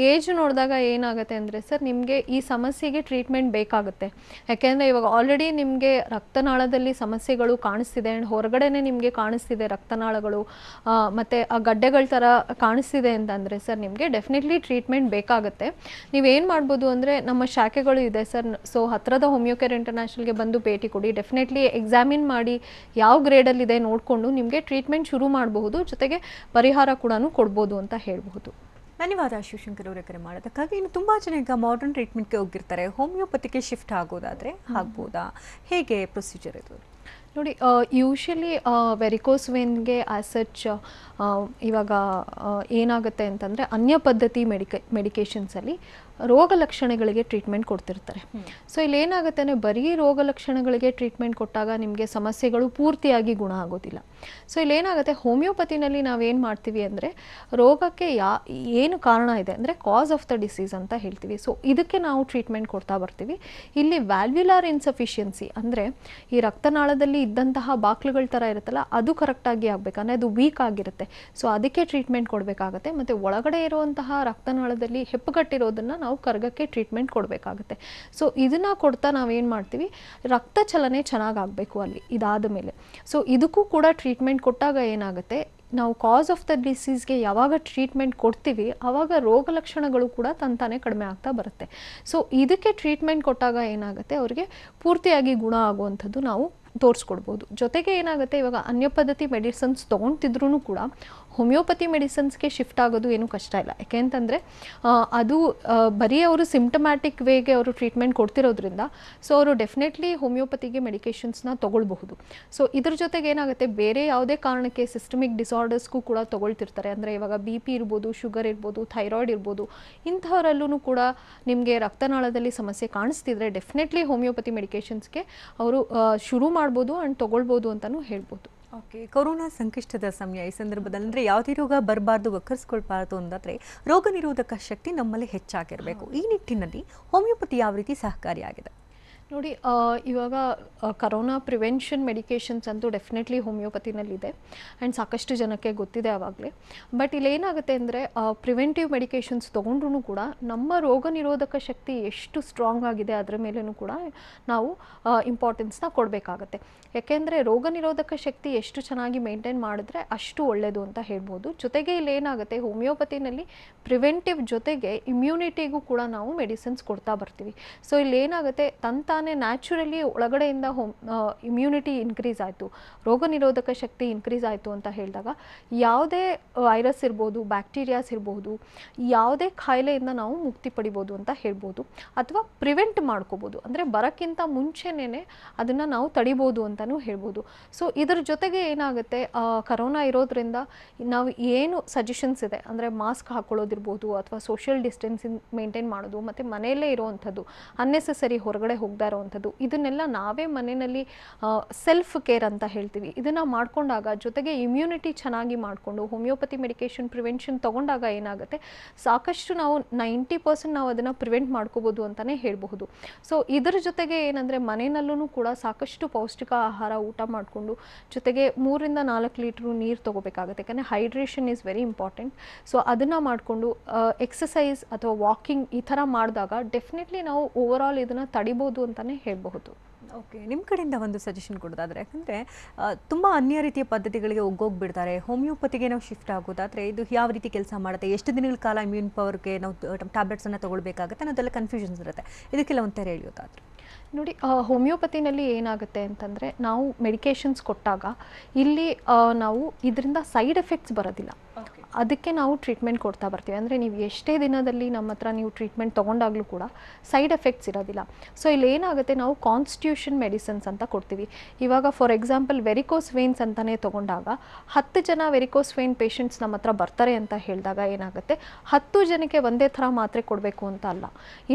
Speaker 2: ಏಜ್ ನೋಡಿದಾಗ ಏನಾಗುತ್ತೆ ಅಂದರೆ ಸರ್, ನಿಮಗೆ ಈ ಸಮಸ್ಯೆಗೆ ಟ್ರೀಟ್ಮೆಂಟ್ ಬೇಕಾಗುತ್ತೆ. ಯಾಕೆಂದರೆ ಇವಾಗ ಆಲ್ರೆಡಿ ನಿಮಗೆ ರಕ್ತನಾಳದಲ್ಲಿ ಸಮಸ್ಯೆಗಳು ಕಾಣಿಸ್ತಿದೆ, ಆ್ಯಂಡ್ ಹೊರಗಡೆನೇ ನಿಮಗೆ ಕಾಣಿಸ್ತಿದೆ ರಕ್ತನಾಳಗಳು ಮತ್ತು ಆ ಗಡ್ಡೆಗಳ ಥರ ಕಾಣಿಸ್ತಿದೆ ಅಂತಂದರೆ ಸರ್, ನಿಮಗೆ ಡೆಫಿನೆಟ್ಲಿ ಟ್ರೀಟ್ಮೆಂಟ್ ಬೇಕಾಗುತ್ತೆ. ನೀವೇನು ಮಾಡ್ಬೋದು ಅಂದರೆ, ನಮ್ಮ ಶಾಖೆಗಳು ಇದೆ ಸರ್. ಸೊ ಹತ್ತಿರದ ಹೋಮಿಯೋ ಕೇರ್ ಇಂಟರ್ನ್ಯಾಷನಲ್ಗೆ ಬಂದು ಭೇಟಿ ಕೊಡಿ. ಡೆಫಿನೆಟ್ಲಿ ಎಕ್ಸಾಮಿನ್ ಮಾಡಿ ಯಾವ ಗ್ರೇಡಲ್ಲಿದೆ ನೋಡಿಕೊಂಡು ನಿಮಗೆ ಟ್ರೀಟ್ಮೆಂಟ್ ಶುರು ಮಾಡಬಹುದು, ಜೊತೆಗೆ ಪರಿಹಾರ ಕೂಡ ಕೊಡ್ಬೋದು ಅಂತ ಹೇಳ್ಬಹುದು.
Speaker 1: ಧನ್ಯವಾದ ಶಿವಶಂಕರ್ ಅವರೇ ಕರೆ ಮಾಡೋದಕ್ಕಾಗಿ. ಇನ್ನು ತುಂಬ ಜನ ಈಗ ಮಾಡರ್ನ್ ಟ್ರೀಟ್ಮೆಂಟ್ಗೆ ಹೋಗಿರ್ತಾರೆ, ಹೋಮಿಯೋಪತಿಗೆ ಶಿಫ್ಟ್ ಆಗೋದಾದರೆ ಆಗ್ಬೋದಾ? ಹೇಗೆ ಪ್ರೊಸೀಜರ್ ಇದು?
Speaker 2: ನೋಡಿ, ಯೂಶಲಿ ವೆರಿಕೋಸ್ ವೇನ್ಗೆ ಆ್ಯಸ್ ಸಚ್ ಇವಾಗ ಏನಾಗುತ್ತೆ ಅಂತಂದರೆ, ಅನ್ಯ ಪದ್ಧತಿ ಮೆಡಿಕೇಷನ್ಸಲ್ಲಿ ರೋಗ ಲಕ್ಷಣಗಳಿಗೆ ಟ್ರೀಟ್ಮೆಂಟ್ ಕೊಡ್ತಿರ್ತಾರೆ. ಸೊ ಇಲ್ಲಿ ಏನಾಗುತ್ತೆ ಅಂದರೆ ಬರೀ ರೋಗ ಲಕ್ಷಣಗಳಿಗೆ ಟ್ರೀಟ್ಮೆಂಟ್ ಕೊಟ್ಟಾಗ ನಿಮಗೆ ಸಮಸ್ಯೆಗಳು ಪೂರ್ತಿಯಾಗಿ ಗುಣ ಆಗೋದಿಲ್ಲ. ಸೊ ಇಲ್ಲಿ ಏನಾಗುತ್ತೆ, ಹೋಮಿಯೋಪತಿನಲ್ಲಿ ನಾವೇನು ಮಾಡ್ತೀವಿ ಅಂದರೆ ರೋಗಕ್ಕೆ ಏನು ಕಾರಣ ಇದೆ ಅಂದರೆ ಕಾಸ್ ಆಫ್ ದ ಡಿಸೀಸ್ ಅಂತ ಹೇಳ್ತೀವಿ. ಸೊ ಇದಕ್ಕೆ ನಾವು ಟ್ರೀಟ್ಮೆಂಟ್ ಕೊಡ್ತಾ ಬರ್ತೀವಿ. ಇಲ್ಲಿ ವ್ಯಾಲ್ವ್ಯುಲಾರ್ ಇನ್ಸಫಿಷಿಯನ್ಸಿ ಅಂದರೆ ಈ ರಕ್ತನಾಳದಲ್ಲಿ ಇದ್ದಂತಹ ಬಾಕ್ಲುಗಳ ಥರ ಇರುತ್ತಲ್ಲ, ಅದು ಕರೆಕ್ಟಾಗಿ ಆಗಬೇಕಂದ್ರೆ ಅದು ವೀಕ್ ಆಗಿರುತ್ತೆ. ಸೊ ಅದಕ್ಕೆ ಟ್ರೀಟ್ಮೆಂಟ್ ಕೊಡಬೇಕಾಗತ್ತೆ. ಮತ್ತು ಒಳಗಡೆ ಇರುವಂತಹ ರಕ್ತನಾಳದಲ್ಲಿ ಹೆಪ್ಪುಗಟ್ಟಿರೋದನ್ನು ನಾವು ಕರಗಕ್ಕೆ ಟ್ರೀಟ್ಮೆಂಟ್ ಕೊಡಬೇಕಾಗುತ್ತೆ. ಸೊ ಇದನ್ನು ಕೊಡ್ತಾ ನಾವೇನು ಮಾಡ್ತೀವಿ, ರಕ್ತ ಚಲನೆ ಚೆನ್ನಾಗಾಗಬೇಕು ಅಲ್ಲಿ ಇದಾದ ಮೇಲೆ. ಸೊ ಇದಕ್ಕೂ ಕೂಡ ಟ್ರೀಟ್ಮೆಂಟ್ ಕೊಟ್ಟಾಗ ಏನಾಗುತ್ತೆ, ನಾವು ಕಾಸ್ ಆಫ್ ದ ಡಿಸೀಸ್ಗೆ ಯಾವಾಗ ಟ್ರೀಟ್ಮೆಂಟ್ ಕೊಡ್ತೀವಿ ಆವಾಗ ರೋಗ ಲಕ್ಷಣಗಳು ಕೂಡ ತಂತಾನೆ ಕಡಿಮೆ ಆಗ್ತಾ ಬರುತ್ತೆ. ಸೊ ಇದಕ್ಕೆ ಟ್ರೀಟ್ಮೆಂಟ್ ಕೊಟ್ಟಾಗ ಏನಾಗುತ್ತೆ, ಅವರಿಗೆ ಪೂರ್ತಿಯಾಗಿ ಗುಣ ಆಗುವಂಥದ್ದು ನಾವು ತೋರಿಸ್ಕೊಡ್ಬೋದು. ಜೊತೆಗೆ ಏನಾಗುತ್ತೆ, ಇವಾಗ ಅನ್ಯ ಪದ್ಧತಿ ಮೆಡಿಸಿನ್ಸ್ ತೊಗೊಳ್ತಿದ್ರೂ ಕೂಡ ಹೋಮಿಯೋಪತಿ ಮೆಡಿಸಿನ್ಸ್ಗೆ ಶಿಫ್ಟ್ ಆಗೋದು ಏನೂ ಕಷ್ಟ ಇಲ್ಲ. ಯಾಕೆಂತಂದರೆ ಅದು ಬರೀ ಅವರು ಸಿಂಪ್ಟಮ್ಯಾಟಿಕ್ ವೇಗೆ ಅವರು ಟ್ರೀಟ್ಮೆಂಟ್ ಕೊಡ್ತಿರೋದ್ರಿಂದ ಸೊ ಅವರು ಡೆಫಿನೆಟ್ಲಿ ಹೋಮಿಯೋಪತಿಗೆ ಮೆಡಿಕೇಷನ್ಸ್ನ ತೊಗೊಳ್ಬಹುದು. ಸೊ ಇದ್ರ ಜೊತೆಗೆ ಏನಾಗುತ್ತೆ, ಬೇರೆ ಯಾವುದೇ ಕಾರಣಕ್ಕೆ ಸಿಸ್ಟಮಿಕ್ ಡಿಸಾರ್ಡರ್ಸ್ಗೂ ಕೂಡ ತೊಗೊಳ್ತಿರ್ತಾರೆ. ಅಂದರೆ ಇವಾಗ BP ಇರ್ಬೋದು, ಶುಗರ್ ಇರ್ಬೋದು, ಥೈರಾಯ್ಡ್ ಇರ್ಬೋದು, ಇಂಥವರಲ್ಲೂ ಕೂಡ ನಿಮಗೆ ರಕ್ತನಾಳದಲ್ಲಿ ಸಮಸ್ಯೆ ಕಾಣಿಸ್ತಿದ್ರೆ ಡೆಫಿನೆಟ್ಲಿ ಹೋಮಿಯೋಪತಿ ಮೆಡಿಕೇಷನ್ಸ್ಗೆ ಅವರು ಶುರು ಮಾಡ್ಬೋದು ಆ್ಯಂಡ್ ತೊಗೊಳ್ಬೋದು ಅಂತಲೂ ಹೇಳ್ಬೋದು.
Speaker 1: ಓಕೆ, ಕೊರೋನಾ ಸಂಕಷ್ಟದ ಸಮಯ. ಈ ಸಂದರ್ಭದಲ್ಲಿ ಅಂದರೆ ಯಾವುದೇ ರೋಗ ಬರಬಾರ್ದು, ಒಕ್ಕರಿಸ್ಕೊಳ್ಬಾರ್ದು ಅಂದಾದರೆ ರೋಗ ನಿರೋಧಕ ಶಕ್ತಿ ನಮ್ಮಲ್ಲಿ ಹೆಚ್ಚಾಗಿರಬೇಕು. ಈ ನಿಟ್ಟಿನಲ್ಲಿ ಹೋಮಿಯೋಪತಿ ಯಾವ ರೀತಿ ಸಹಕಾರಿಯಾಗಿದೆ?
Speaker 2: ನೋಡಿ, ಇವಾಗ ಕರೋನಾ ಪ್ರಿವೆನ್ಷನ್ ಮೆಡಿಕೇಷನ್ಸ್ ಅಂತೂ ಡೆಫಿನೆಟ್ಲಿ ಹೋಮಿಯೋಪತಿನಲ್ಲಿದೆ ಆ್ಯಂಡ್ ಸಾಕಷ್ಟು ಜನಕ್ಕೆ ಗೊತ್ತಿದೆ ಆವಾಗಲೇ. ಬಟ್ ಇಲ್ಲಿ ಏನಾಗುತ್ತೆ ಅಂದರೆ ಪ್ರಿವೆಂಟಿವ್ ಮೆಡಿಕೇಷನ್ಸ್ ತೊಗೊಂಡ್ರೂ ಕೂಡ ನಮ್ಮ ರೋಗ ನಿರೋಧಕ ಶಕ್ತಿ ಎಷ್ಟು ಸ್ಟ್ರಾಂಗ್ ಆಗಿದೆ ಅದರ ಮೇಲೂ ಕೂಡ ನಾವು ಇಂಪಾರ್ಟೆನ್ಸ್ನ ಕೊಡಬೇಕಾಗತ್ತೆ. ಯಾಕೆಂದರೆ ರೋಗ ನಿರೋಧಕ ಶಕ್ತಿ ಎಷ್ಟು ಚೆನ್ನಾಗಿ ಮೇಂಟೈನ್ ಮಾಡಿದ್ರೆ ಅಷ್ಟು ಒಳ್ಳೆಯದು ಅಂತ ಹೇಳ್ಬೋದು. ಜೊತೆಗೆ ಇಲ್ಲಿ ಏನಾಗುತ್ತೆ, ಹೋಮಿಯೋಪತಿನಲ್ಲಿ ಪ್ರಿವೆಂಟಿವ್ ಜೊತೆಗೆ ಇಮ್ಯುನಿಟಿಗೂ ಕೂಡ ನಾವು ಮೆಡಿಸಿನ್ಸ್ ಕೊಡ್ತಾ ಬರ್ತೀವಿ. ಸೊ ಇಲ್ಲಿ ಏನಾಗುತ್ತೆ, ತಾನೇ ನ್ಯಾಚುರಲಿ ಒಳಗಡೆಯಿಂದ ಇಮ್ಯುನಿಟಿ ಇನ್ಕ್ರೀಸ್ ಆಯಿತು, ರೋಗ ನಿರೋಧಕ ಶಕ್ತಿ ಇನ್ಕ್ರೀಸ್ ಆಯಿತು ಅಂತ ಹೇಳಿದಾಗ ಯಾವುದೇ ವೈರಸ್ ಇರ್ಬೋದು, ಬ್ಯಾಕ್ಟೀರಿಯಾಸ್ ಇರ್ಬೋದು, ಯಾವುದೇ ಕಾಯಿಲೆಯಿಂದ ನಾವು ಮುಕ್ತಿ ಪಡಿಬೋದು ಅಂತ ಹೇಳ್ಬೋದು. ಅಥವಾ ಪ್ರಿವೆಂಟ್ ಮಾಡ್ಕೋಬೋದು, ಅಂದರೆ ಬರೋಕ್ಕಿಂತ ಮುಂಚೆನೇ ಅದನ್ನು ನಾವು ತಡಿಬೋದು ಅಂತಲೂ ಹೇಳ್ಬೋದು. ಸೊ ಇದ್ರ ಜೊತೆಗೆ ಏನಾಗುತ್ತೆ, ಕರೋನಾ ಇರೋದ್ರಿಂದ ನಾವು ಏನು ಸಜೆಷನ್ಸ್ ಇದೆ ಅಂದರೆ ಮಾಸ್ಕ್ ಹಾಕ್ಕೊಳ್ಳೋದಿರ್ಬೋದು, ಅಥವಾ ಸೋಷಿಯಲ್ ಡಿಸ್ಟೆನ್ಸಿಂಗ್ ಮೇಂಟೈನ್ ಮಾಡೋದು, ಮತ್ತು ಮನೆಯಲ್ಲೇ ಇರೋವಂಥದ್ದು, ಅನ್ನೆಸೆಸರಿ ಹೊರಗಡೆ ಹೋಗ್ತಾ ಇರೋವಂಥದ್ದು, ಇದನ್ನೆಲ್ಲ ನಾವೇ ಮನೆಯಲ್ಲಿ ಸೆಲ್ಫ್ ಕೇರ್ ಅಂತ ಹೇಳ್ತೀವಿ, ಇದನ್ನು ಮಾಡ್ಕೊಂಡಾಗ ಜೊತೆಗೆ ಇಮ್ಯುನಿಟಿ ಚೆನ್ನಾಗಿ ಮಾಡಿಕೊಂಡು ಹೋಮಿಯೋಪತಿ ಮೆಡಿಕೇಷನ್ ಪ್ರಿವೆನ್ಷನ್ ತೊಗೊಂಡಾಗ ಏನಾಗುತ್ತೆ, ಸಾಕಷ್ಟು ನಾವು 90% ನಾವು ಅದನ್ನು ಪ್ರಿವೆಂಟ್ ಮಾಡ್ಕೋಬೋದು ಅಂತಲೇ ಹೇಳಬಹುದು. ಸೊ ಇದರ ಜೊತೆಗೆ ಏನಂದರೆ ಮನೆಯಲ್ಲೂ ಕೂಡ ಸಾಕಷ್ಟು ಪೌಷ್ಟಿಕ ಆಹಾರ ಊಟ ಮಾಡಿಕೊಂಡು ಜೊತೆಗೆ 3 ರಿಂದ 4 ಲೀಟ್ರು ನೀರು ತೊಗೋಬೇಕಾಗುತ್ತೆ. ಯಾಕಂದರೆ hydration is very important. So ಅದನ್ನು ಮಾಡಿಕೊಂಡು ಎಕ್ಸಸೈಸ್ ಅಥವಾ ವಾಕಿಂಗ್ ಈ ಥರ ಮಾಡಿದಾಗ ಡೆಫಿನೆಟ್ಲಿ ನಾವು ಓವರ್ ಆಲ್ ಇದನ್ನು ತಡಿಬೋದು ಅಂತಲೇ ಹೇಳಬಹುದು.
Speaker 1: ಓಕೆ, ನಿಮ್ಮ ಕಡೆಯಿಂದ ಒಂದು ಸಜೆಷನ್ ಕೊಡೋದಾದರೆ, ಯಾಕಂದರೆ ತುಂಬ ಅನ್ಯ ರೀತಿಯ ಪದ್ಧತಿಗಳಿಗೆ ಒಗ್ಗೋಗ್ಬಿಡ್ತಾರೆ, ಹೋಮಿಯೋಪತಿಗೆ ನಾವು ಶಿಫ್ಟ್ ಆಗೋದಾದರೆ ಇದು ಯಾವ ರೀತಿ ಕೆಲಸ ಮಾಡುತ್ತೆ, ಎಷ್ಟು ದಿನಗಳ ಕಾಲ ಇಮ್ಯೂನ್ ಪವರ್ಗೆ ನಾವು ಟ್ಯಾಬ್ಲೆಟ್ಸನ್ನು ತೊಗೊಳ್ಬೇಕಾಗುತ್ತೆ ಅನ್ನೋದೆಲ್ಲ ಕನ್ಫ್ಯೂಷನ್ಸ್ ಇರುತ್ತೆ. ಇದಕ್ಕೆಲ್ಲ ಒಂಥರ ಹೇಳಿಯೋದಾದರೆ
Speaker 2: ನೋಡಿ, ಹೋಮಿಯೋಪತಿನಲ್ಲಿ ಏನಾಗುತ್ತೆ ಅಂತಂದರೆ ನಾವು ಮೆಡಿಕೇಷನ್ಸ್ ಕೊಟ್ಟಾಗ ಇಲ್ಲಿ ನಾವು ಇದರಿಂದ ಸೈಡ್ ಎಫೆಕ್ಟ್ಸ್ ಬರೋದಿಲ್ಲ. ಅದಕ್ಕೆ ನಾವು ಟ್ರೀಟ್ಮೆಂಟ್ ಕೊಡ್ತಾ ಬರ್ತೀವಿ. ಅಂದರೆ ನೀವು ಎಷ್ಟೇ ದಿನದಲ್ಲಿ ನಮ್ಮ ಹತ್ರ ನೀವು ಟ್ರೀಟ್ಮೆಂಟ್ ತೊಗೊಂಡಾಗಲೂ ಕೂಡ ಸೈಡ್ ಎಫೆಕ್ಟ್ಸ್ ಇರೋದಿಲ್ಲ. ಸೊ ಇಲ್ಲಿ ಏನಾಗುತ್ತೆ, ನಾವು ಕಾನ್ಸ್ಟಿಟ್ಯೂಷನ್ ಮೆಡಿಸಿನ್ಸ್ ಅಂತ ಕೊಡ್ತೀವಿ. ಇವಾಗ ಫಾರ್ ಎಕ್ಸಾಂಪಲ್ ವೆರಿಕೋಸ್ ವೇನ್ಸ್ ಅಂತಲೇ ತೊಗೊಂಡಾಗ 10 ಜನ ವೆರಿಕೋಸ್ ವೇನ್ ಪೇಷಂಟ್ಸ್ ನಮ್ಮ ಹತ್ರ ಬರ್ತಾರೆ ಅಂತ ಹೇಳಿದಾಗ ಏನಾಗುತ್ತೆ, 10 ಜನಕ್ಕೆ ಒಂದೇ ಥರ ಮಾತ್ರೆ ಕೊಡಬೇಕು ಅಂತ ಅಲ್ಲ.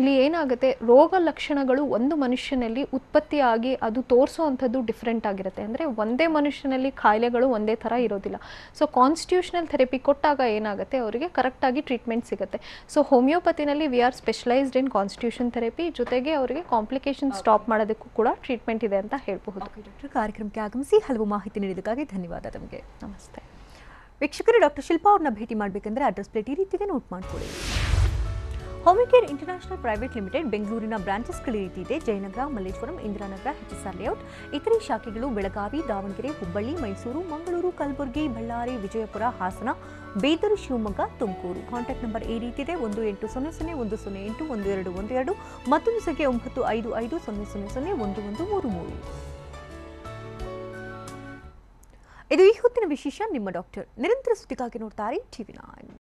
Speaker 2: ಇಲ್ಲಿ ಏನಾಗುತ್ತೆ, ರೋಗ ಲಕ್ಷಣಗಳು ಒಂದು ಮನುಷ್ಯನಲ್ಲಿ ಉತ್ಪತ್ತಿಯಾಗಿ ಅದು ತೋರಿಸೋವಂಥದ್ದು ಡಿಫ್ರೆಂಟ್ ಆಗಿರುತ್ತೆ. ಅಂದರೆ ಒಂದೇ ಮನುಷ್ಯನಲ್ಲಿ ಕಾಯಿಲೆಗಳು ಒಂದೇ ಥರ ಇರೋದಿಲ್ಲ. ಸೊ ಕಾನ್ಸ್ಟಿಟ್ಯೂಷನಲ್ ಥೆರಪಿ ಕೊಟ್ಟಾಗ ಏನಾಗುತ್ತೆ, ಅವರಿಗೆ ಕರೆಕ್ಟಾಗಿ ಟ್ರೀಟ್ಮೆಂಟ್ ಸಿಗುತ್ತೆ. ಸೊ ಹೋಮಿಯೋಪತಿನಲ್ಲಿ we are specialised in constitution therapy, ಜೊತೆಗೆ ಅವರಿಗೆ ಕಾಂಪ್ಲಿಕೇಶನ್ ಸ್ಟಾಪ್ ಮಾಡೋದಕ್ಕೂ ಕೂಡ ಟ್ರೀಟ್ಮೆಂಟ್ ಇದೆ ಅಂತ ಹೇಳ್ಬಹುದು.
Speaker 1: ಡಾಕ್ಟರ್, ಕಾರ್ಯಕ್ರಮಕ್ಕೆ ಆಗಮಿಸಿ ಹಲವು ಮಾಹಿತಿ ನೀಡಿದ್ದಕ್ಕಾಗಿ ಧನ್ಯವಾದ ತಮಗೆ.
Speaker 2: ನಮಸ್ತೆ
Speaker 1: ವೀಕ್ಷಕರು, ಡಾಕ್ಟರ್ ಶಿಲ್ಪಾ ಅವ್ರನ್ನ ಭೇಟಿ ಮಾಡಬೇಕಂದ್ರೆ ಅಡ್ರೆಸ್ ಪ್ಲೇಟ್ ಈ ರೀತಿದೆ, ನೋಟ್ ಮಾಡ್ಕೊಳ್ಳಿ. ಹೋಮಿಯೋಕೇರ್ ಇಂಟರ್ನ್ಯಾಷನಲ್ ಪ್ರೈವೇಟ್ ಲಿಮಿಟೆಡ್ ಬೆಂಗಳೂರಿನ ಬ್ರಾಂಚಸ್ಗಳು ಈ ರೀತಿ ಇದೆ: ಜಯನಗರ, ಮಲ್ಲೇಶ್ವರಂ, ಇಂದಿರಾನಗರ, HSR ಲೇಔಟ್. ಇತರೆ ಶಾಖೆಗಳು ಬೆಳಗಾವಿ, ದಾವಣಗೆರೆ, ಹುಬ್ಬಳ್ಳಿ, ಮೈಸೂರು, ಮಂಗಳೂರು, ಕಲಬುರಗಿ, ಬಳ್ಳಾರಿ, ವಿಜಯಪುರ, ಹಾಸನ, ಬೇದೂರು, ಶಿವಮೊಗ್ಗ, ತುಮಕೂರು. ಕಾಂಟ್ಯಾಕ್ಟ್ ನಂಬರ್ ಈ ರೀತಿ ಇದೆ: 180010081212, ಮತ್ತೊಂದು ಸಂಖ್ಯೆ 9550001133. ಇದು ಈ ಹೊತ್ತಿನ ವಿಶೇಷ. ನಿಮ್ಮ ಡಾಕ್ಟರ್ ನಿರಂತರ ಸುದ್ದಿಗಾಗಿ ನೋಡ್ತಾರೆ TV9.